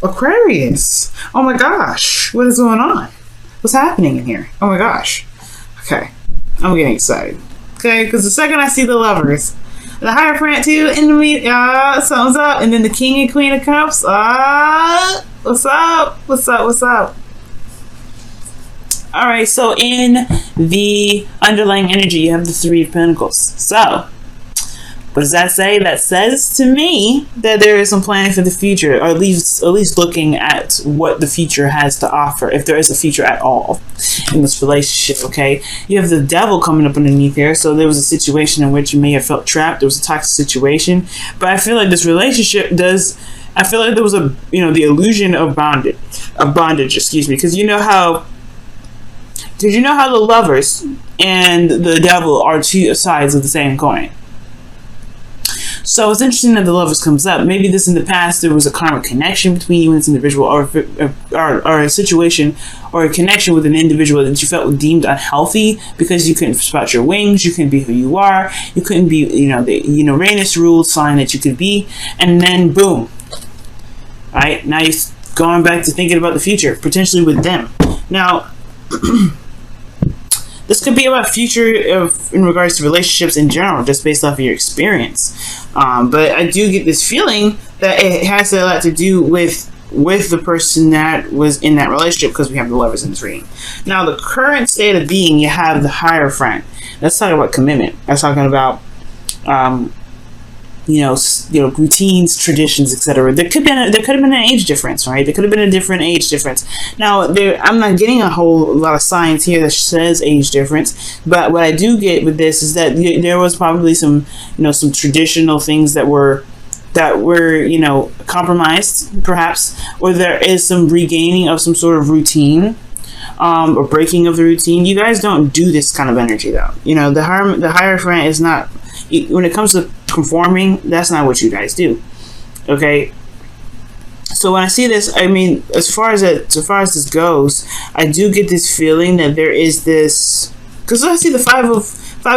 Aquarius. Oh my gosh. What is going on? What's happening in here? Oh my gosh. Okay. I'm getting excited. Okay, because the second I see the Lovers, the Hierophant too, in the meet, something's up. And then the King and Queen of Cups. What's up? What's up? What's up? Alright, so in the underlying energy, you have the Three of Pentacles. So, what does that say? That says to me that there is some planning for the future, or at least looking at what the future has to offer, if there is a future at all in this relationship, okay? You have the Devil coming up underneath here, so there was a situation in which you may have felt trapped. There was a toxic situation, but I feel like this relationship does, I feel like there was a, the illusion of bondage, excuse me, because did you know how the Lovers and the Devil are two sides of the same coin? So it's interesting that the Lovers comes up. Maybe this in the past, there was a karmic connection between you and this individual, or a situation or a connection with an individual that you felt deemed unhealthy because you couldn't sprout your wings, you couldn't be who you are, you couldn't be, the Uranus ruled sign that you could be, and then boom. All right, now you're going back to thinking about the future, potentially with them. Now, this could be about future in regards to relationships in general, just based off of your experience. But I do get this feeling that it has a lot to do with the person that was in that relationship, because we have the Lovers in this reading. Now, the current state of being, you have the Hierophant. Let's talk about commitment. That's talking about routines, traditions, etc. There could have been an age difference, right? There could have been a different age difference. Now, I'm not getting a whole lot of signs here that says age difference, but what I do get with this is that there was probably some traditional things that were compromised, perhaps, or there is some regaining of some sort of routine. Or breaking of the routine. You guys don't do this kind of energy, though. The Hierophant is not, when it comes to conforming, that's not what you guys do. Okay. So when I see this, I mean, as far as this goes, I do get this feeling that there is this, because I see the Five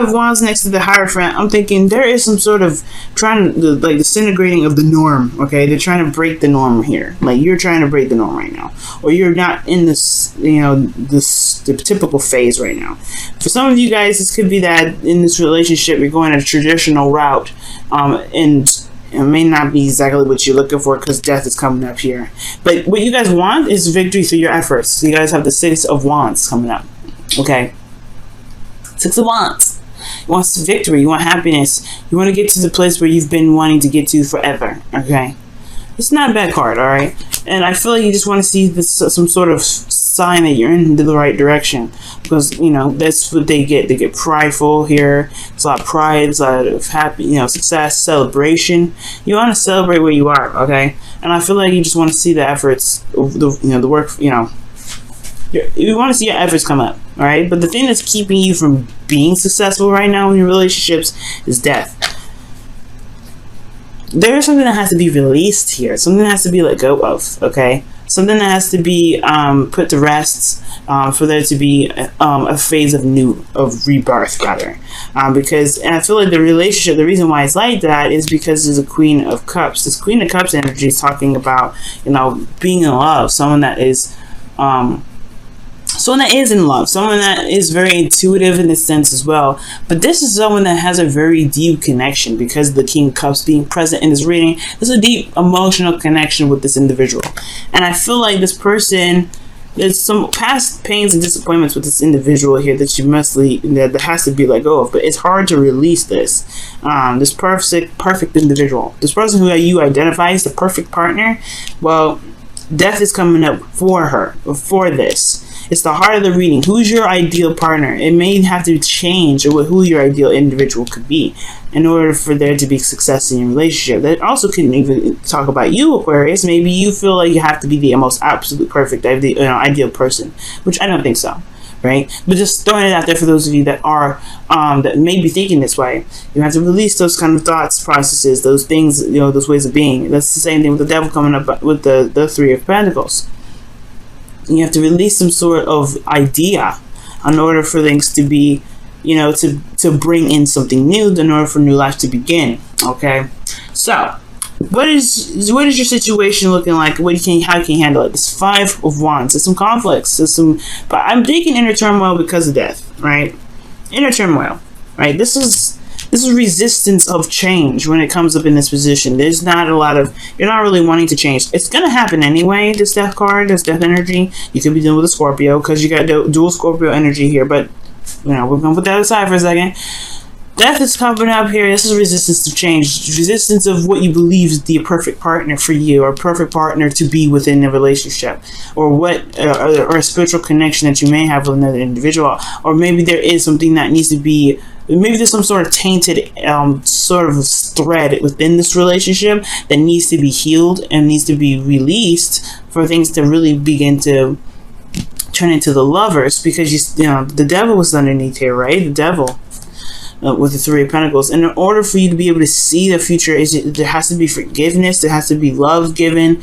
of Wands next to the Hierophant. I'm thinking there is some sort of disintegrating of the norm. Okay, they're trying to break the norm here. Like, you're trying to break the norm right now, or you're not in this, the typical phase right now. For some of you guys, this could be that in this relationship you're going a traditional route, and it may not be exactly what you're looking for, because death is coming up here. But what you guys want is victory through your efforts. You guys have the Six of Wands coming up. Okay. Six of Wands. You want victory. You want happiness. You want to get to the place where you've been wanting to get to forever. Okay, it's not a bad card. All right, and I feel like you just want to see this, some sort of sign that you're in the right direction, because that's what they get. They get prideful here. It's a lot of pride. It's a lot of happy, success, celebration. You want to celebrate where you are. Okay, and I feel like you just want to see the efforts, the work. You want to see your efforts come up, all right? But the thing that's keeping you from being successful right now in your relationships is death. There is something that has to be released here. Something that has to be let go of, okay? Something that has to be put to rest for there to be a phase of rebirth, rather. And I feel like the relationship, the reason why it's like that is because there's a Queen of Cups. This Queen of Cups energy is talking about, being in love. Someone that is in love, someone that is very intuitive in this sense as well. But this is someone that has a very deep connection, because of the King of Cups being present in this reading. There's a deep emotional connection with this individual, and I feel like this person, there's some past pains and disappointments with this individual here that you must that has to be let go of. But it's hard to release this. This perfect individual, this person who you identify as the perfect partner. Well, death is coming up for this. It's the heart of the reading. Who's your ideal partner? It may have to change who your ideal individual could be in order for there to be success in your relationship. That also can even talk about you, Aquarius. Maybe you feel like you have to be the most absolute perfect ideal person, which I don't think so, right? But just throwing it out there for those of you that are that may be thinking this way. You have to release those kind of thoughts, processes, those things, those ways of being. That's the same thing with the Devil coming up with the Three of Pentacles. You have to release some sort of idea in order for things to be, to bring in something new, in order for new life to begin. Okay, so what is your situation looking like? How can you handle it? This Five of Wands. There's some conflicts. But I'm thinking inner turmoil because of death, right? Inner turmoil, right? This is resistance of change when it comes up in this position. There's not a lot of, you're not really wanting to change. It's going to happen anyway, this death card, this death energy. You could be dealing with a Scorpio because you got dual Scorpio energy here. But, we're going to put that aside for a second. Death is coming up here. This is resistance to change. Resistance of what you believe is the perfect partner for you, or perfect partner to be within a relationship, or or a spiritual connection that you may have with another individual. Or maybe there is something that needs to be, maybe there's some sort of tainted sort of thread within this relationship that needs to be healed and needs to be released for things to really begin to turn into the lovers. Because the devil was underneath here, right? The devil. With the Three of Pentacles. And in order for you to be able to see the future, there has to be forgiveness, there has to be love given,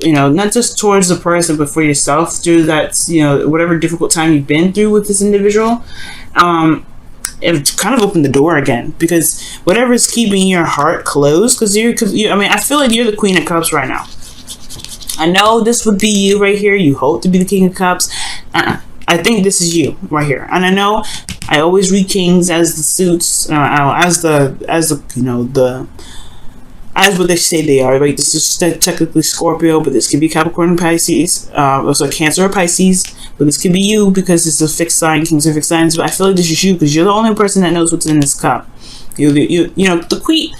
not just towards the person, but for yourself through that, whatever difficult time you've been through with this individual. It kind of opened the door again, because whatever is keeping your heart closed, because I feel like you're the Queen of Cups right now. I know this would be you right here. You hope to be the King of Cups. I think this is you right here, and I know I always read Kings as the suits, as what they say they are. Right, this is technically Scorpio, but this could be Capricorn and Pisces, also Cancer or Pisces. But this could be you because it's a fixed sign. Kings are fixed signs, but I feel like this is you because you're the only person that knows what's in this cup. The Queen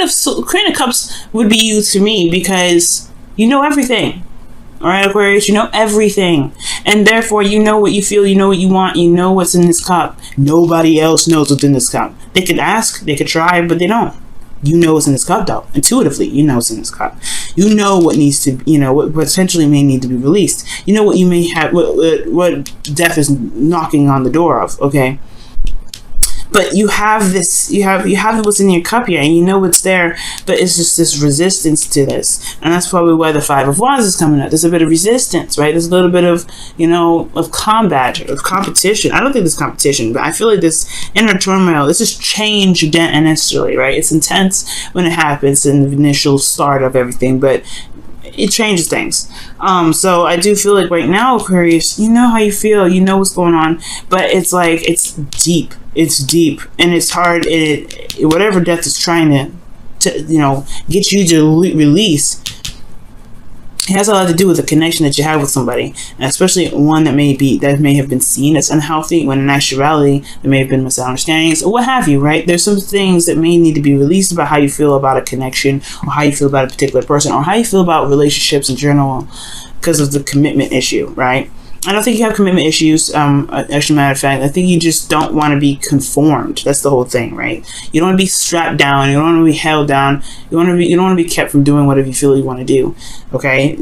of Cups would be you to me because you know everything. All right, Aquarius, you know everything. And therefore, you know what you feel, you know what you want, you know what's in this cup. Nobody else knows what's in this cup. They could ask, they could try, but they don't. You know what's in this cup, though. Intuitively, you know what's in this cup. You know what needs to, what potentially may need to be released. You know what you may have, what death is knocking on the door of, okay? But you have this, you have what's in your cup here, and you know what's there, but it's just this resistance to this. And that's probably why the Five of Wands is coming up. There's a bit of resistance, right? There's a little bit of, of combat, of competition. I don't think there's competition, but I feel like this inner turmoil, this is change initially, right? It's intense when it happens in the initial start of everything, but it changes things. So I do feel like right now, Aquarius, you know how you feel, you know what's going on, but it's like, it's deep, and it's hard. Whatever death is trying to get you to release, it has a lot to do with the connection that you have with somebody, and especially one that may have been seen as unhealthy, when in actuality there may have been misunderstandings or what have you, right? There's some things that may need to be released about how you feel about a connection, or how you feel about a particular person, or how you feel about relationships in general, because of the commitment issue, right? I don't think you have commitment issues. Actually, matter of fact, I think you just don't want to be conformed. That's the whole thing, right? You don't want to be strapped down. You don't want to be held down. You don't want to be kept from doing whatever you feel you want to do. Okay?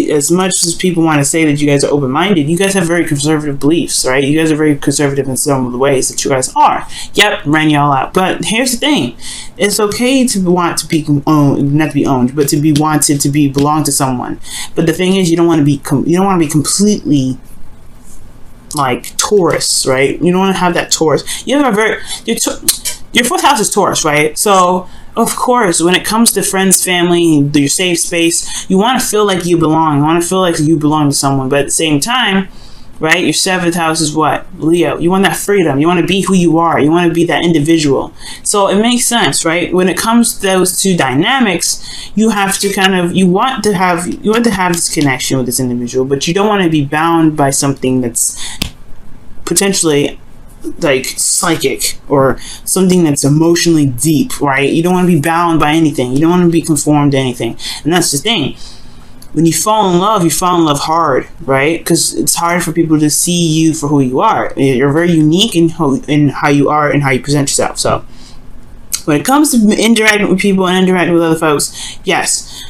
As much as people want to say that you guys are open-minded, you guys have very conservative beliefs, right? You guys are very conservative in some of the ways that you guys are. Yep, ran y'all out. But here's the thing: it's okay to want to be owned, not to be owned, but to be wanted to belong to someone. But the thing is, you don't want to be completely like Taurus, right? You don't want to have that Taurus. You have your fourth house is Taurus, right? So of course, when it comes to friends, family, your safe space, you want to feel like you belong. You want to feel like you belong to someone, but at the same time, right? Your seventh house is what? Leo. You want that freedom. You want to be who you are. You want to be that individual. So it makes sense, right? When it comes to those two dynamics, you have to you want to have this connection with this individual, but you don't want to be bound by something that's potentially like psychic, or something that's emotionally deep, right? You don't want to be bound by anything. You don't want to be conformed to anything. And that's the thing. When you fall in love hard, right? Because it's hard for people to see you for who you are. You're very unique in how you are and how you present yourself. So when it comes to interacting with people and interacting with other folks, yes,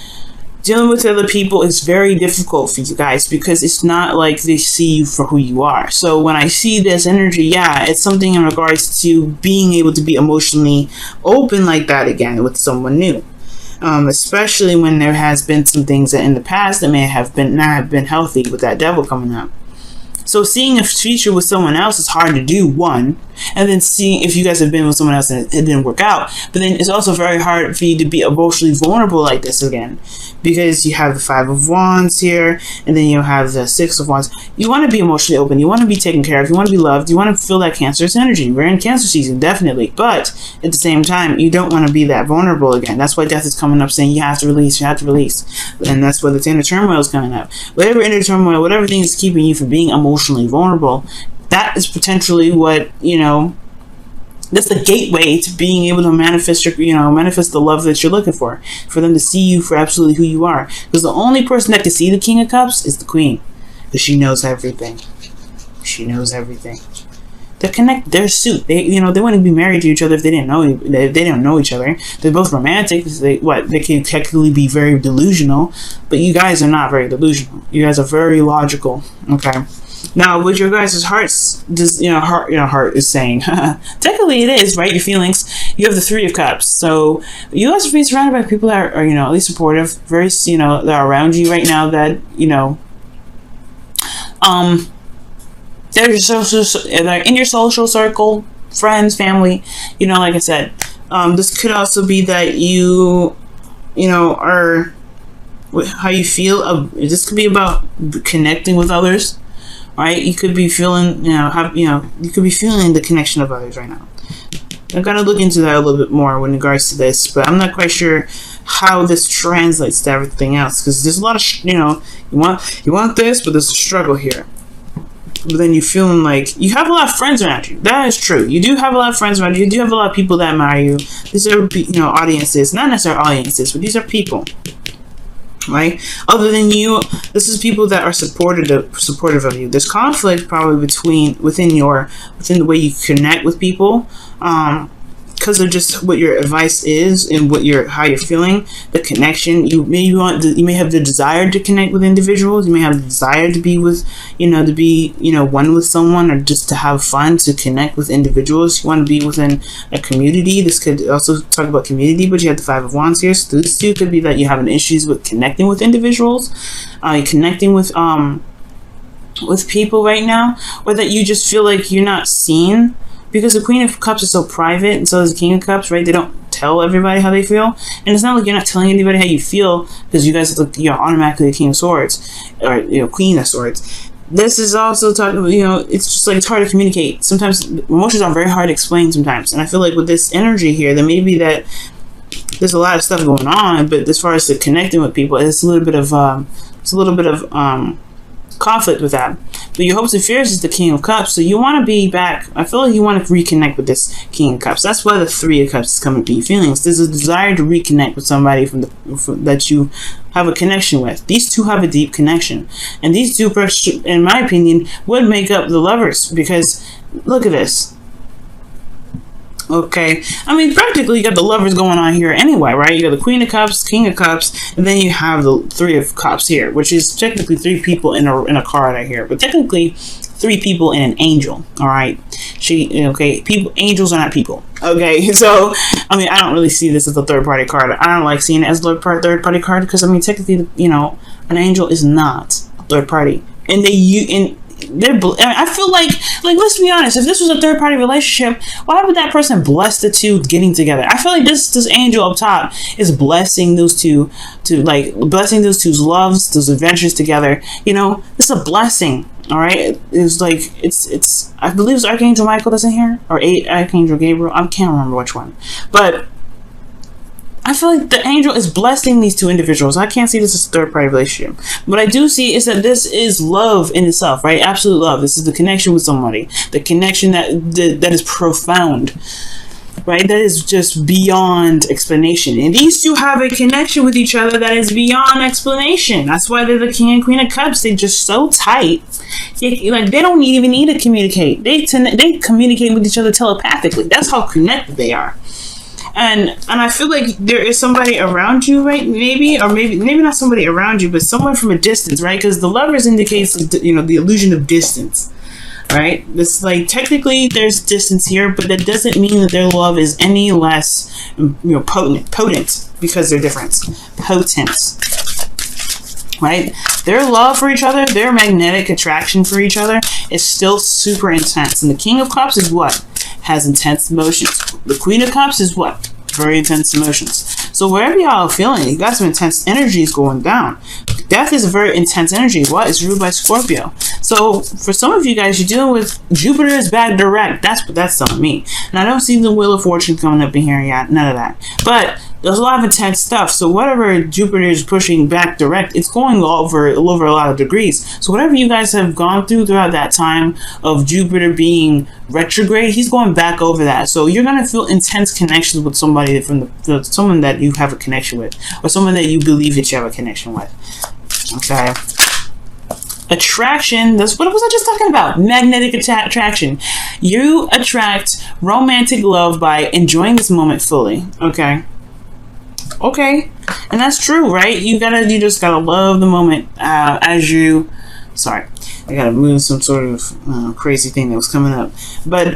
dealing with other people is very difficult for you guys, because it's not like they see you for who you are. So when I see this energy, yeah, it's something in regards to being able to be emotionally open like that again with someone new. Especially when there has been some things that in the past that may have been not have been healthy with that devil coming up. So seeing a future with someone else is hard to do, one, and then seeing if you guys have been with someone else and it didn't work out. But then it's also very hard for you to be emotionally vulnerable like this again, because you have the Five of Wands here, and then you have the Six of Wands. You want to be emotionally open. You want to be taken care of. You want to be loved. You want to feel that Cancerous energy. We're in Cancer season, definitely. But at the same time, you don't want to be that vulnerable again. That's why Death is coming up, saying you have to release. You have to release. And that's why the inner turmoil is coming up. Whatever inner turmoil, whatever thing is keeping you from being emotionally vulnerable, that is potentially what, you know, that's the gateway to being able to manifest your, you know, manifest the love that you're looking for them to see you for absolutely who you are. Because the only person that can see the King of Cups is the Queen, because she knows everything. She knows everything. They're connected. They're a suit. They, you know, they wouldn't be married to each other if they didn't know. They didn't know each other. They're both romantic. They can technically be very delusional, but you guys are not very delusional. You guys are very logical. Okay. Now, what your guys' hearts, heart is saying, technically it is, right? Your feelings. You have the Three of Cups. So you guys are being surrounded by people that are, you know, at least supportive, very, you know, that are around you right now that, you know, they're in your social circle, friends, family, you know, like I said. This could also be that you know, are, how you feel. This could be about connecting with others. Right, you could be feeling, you could be feeling the connection of others right now. I'm gonna look into that a little bit more in regards to this, but I'm not quite sure how this translates to everything else, because there's a lot of, you know, you want this, but there's a struggle here. But then you're feeling like you have a lot of friends around you. That is true. You do have a lot of friends around you. You do have a lot of people that admire you. These are, you know, audiences, not necessarily audiences, but these are people. Right? Other than you, this is people that are supportive of you. There's conflict probably within the way you connect with people, because of just what your advice is and how you're feeling. The connection, you may have the desire to connect with individuals. You may have the desire to be with, one with someone, or just to have fun, to connect with individuals. You want to be within a community. This could also talk about community, but you have the Five of Wands here. So this too could be that you're having issues with connecting with individuals, connecting with people right now, or that you just feel like you're not seen. Because the Queen of Cups is so private, and so is the King of Cups, right? They don't tell everybody how they feel. And it's not like you're not telling anybody how you feel, because you guys look, you're automatically a King of Swords, or, you know, Queen of Swords. This is also talking about, you know, it's just like it's hard to communicate. Sometimes emotions are very hard to explain sometimes. And I feel like with this energy here, there may be that there's a lot of stuff going on, but as far as the connecting with people, it's a little bit of conflict with that. But your hopes and fears is the King of Cups, so you want to be back. I feel like you want to reconnect with this King of Cups. That's why the Three of Cups is coming to your feelings. There's a desire to reconnect with somebody that you have a connection with. These two have a deep connection, and these two, in my opinion, would make up the Lovers, because look at this. Okay, I mean, practically you got the Lovers going on here anyway, right? You got the Queen of Cups, King of Cups, and then you have the Three of Cups here, which is technically three people in a card right here, but technically three people in an angel. All right, angels are not people. Okay, so I mean, I don't really see this as a third party card. I don't like seeing it as a third party card, because I mean, technically, you know, an angel is not a third party, and I feel like let's be honest, if this was a third party relationship, why would that person bless the two getting together? I feel like this angel up top is blessing those two, blessing those two's loves, those adventures together. You know, it's a blessing. All right, it's like it's I believe it's Archangel Michael that's in here, or Archangel Gabriel. I can't remember which one, but I feel like the angel is blessing these two individuals. I can't see this as a third-party relationship. What I do see is that this is love in itself, right? Absolute love. This is the connection with somebody. The connection that is profound, right? That is just beyond explanation. And these two have a connection with each other that is beyond explanation. That's why they're the King and Queen of Cups. They're just so tight. They don't even need to communicate. They communicate with each other telepathically. That's how connected they are. And I feel like there is somebody around you, right? Maybe not somebody around you, but someone from a distance, right? Because the Lovers indicates, you know, the illusion of distance, right? It's like technically there's distance here, but that doesn't mean that their love is any less, you know, potent because they're different. Potent. right? Their love for each other, their magnetic attraction for each other is still super intense. And the King of Cups is what? Has intense emotions. The Queen of Cups is what? Very intense emotions. So wherever y'all are feeling, you got some intense energies going down. Death is a very intense energy. What? It's ruled by Scorpio. So for some of you guys, you're dealing with Jupiter is back direct. That's what that's telling me. And I don't see the Wheel of Fortune coming up in here yet. None of that. But there's a lot of intense stuff. So whatever Jupiter is pushing back direct, it's going over a lot of degrees. So whatever you guys have gone throughout that time of Jupiter being retrograde, he's going back over that. So you're gonna feel intense connections with somebody from someone that you have a connection with, or someone that you believe that you have a connection with. Okay. Attraction, that's what was I just talking about? Magnetic attraction. You attract romantic love by enjoying this moment fully. Okay. Okay. And that's true, right? You just gotta love the moment sorry, I gotta move some sort of crazy thing that was coming up. But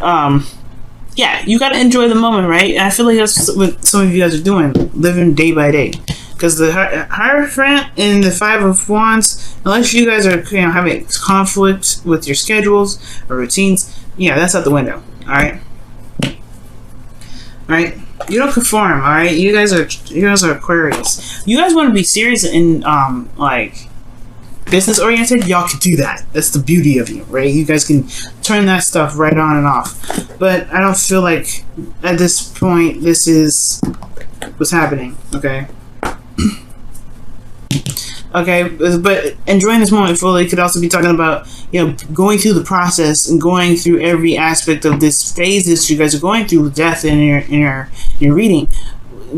yeah, you gotta enjoy the moment, right? And I feel like that's what some of you guys are doing, living day by day. Because the Hierophant and the Five of Wands, unless you guys are having conflict with your schedules or routines, yeah, that's out the window. All right, you don't conform. All right, you guys are Aquarius. You guys want to be serious and like business oriented. Y'all can do that. That's the beauty of you, right? You guys can turn that stuff right on and off. But I don't feel like at this point this is what's happening. Okay. Okay, but enjoying this moment fully could also be talking about, going through the process and going through every aspect of this phase that you guys are going through with death in your reading,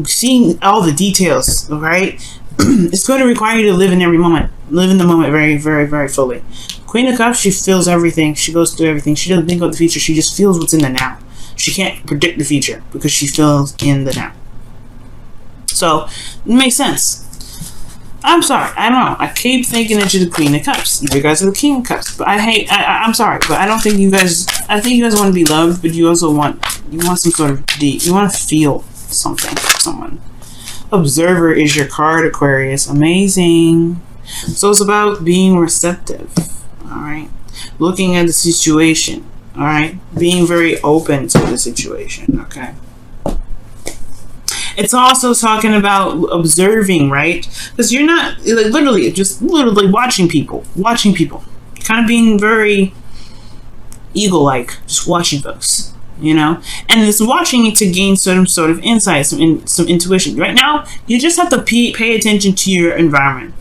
seeing all the details. Right, it's going to require you to live in every moment, live in the moment very, very, very fully. Queen of Cups, she feels everything, she goes through everything. She doesn't think about the future, she just feels what's in the now. She can't predict the future because she feels in the now. So it makes sense. I'm sorry, I don't know. I keep thinking that you're the Queen of Cups. You guys are the King of Cups. But I'm sorry, but I don't think you guys, I think you guys want to be loved, but you also want some sort of you want to feel something from someone. Observer is your card, Aquarius. Amazing. So it's about being receptive, all right? Looking at the situation, all right? Being very open to the situation, okay? It's also talking about observing, right? Because you're not like literally watching people, kind of being very eagle-like, just watching folks, and it's watching to gain certain sort of insight, some intuition. Right now, you just have to pay attention to your environment,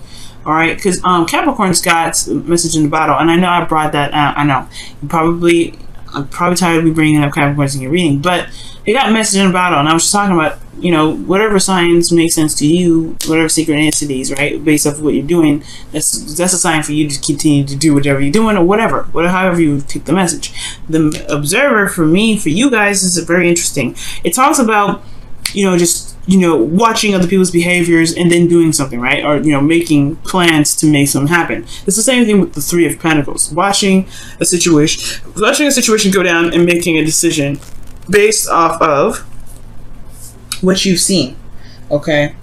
all right? Because Capricorn's got a message in the bottle, and I know I brought that out. I know I'm probably tired of me bringing up Capricorns in your reading, but they got a message in the bottle, and I was just talking about, whatever signs make sense to you, whatever synchronicities, right, based off of what you're doing, that's a sign for you to continue to do whatever you're doing, or however you take the message. The observer, for you guys, is very interesting. It talks about, watching other people's behaviors and then doing something, right, or making plans to make something happen. It's the same thing with the Three of Pentacles, watching a situation go down and making a decision based off of what you've seen. Okay,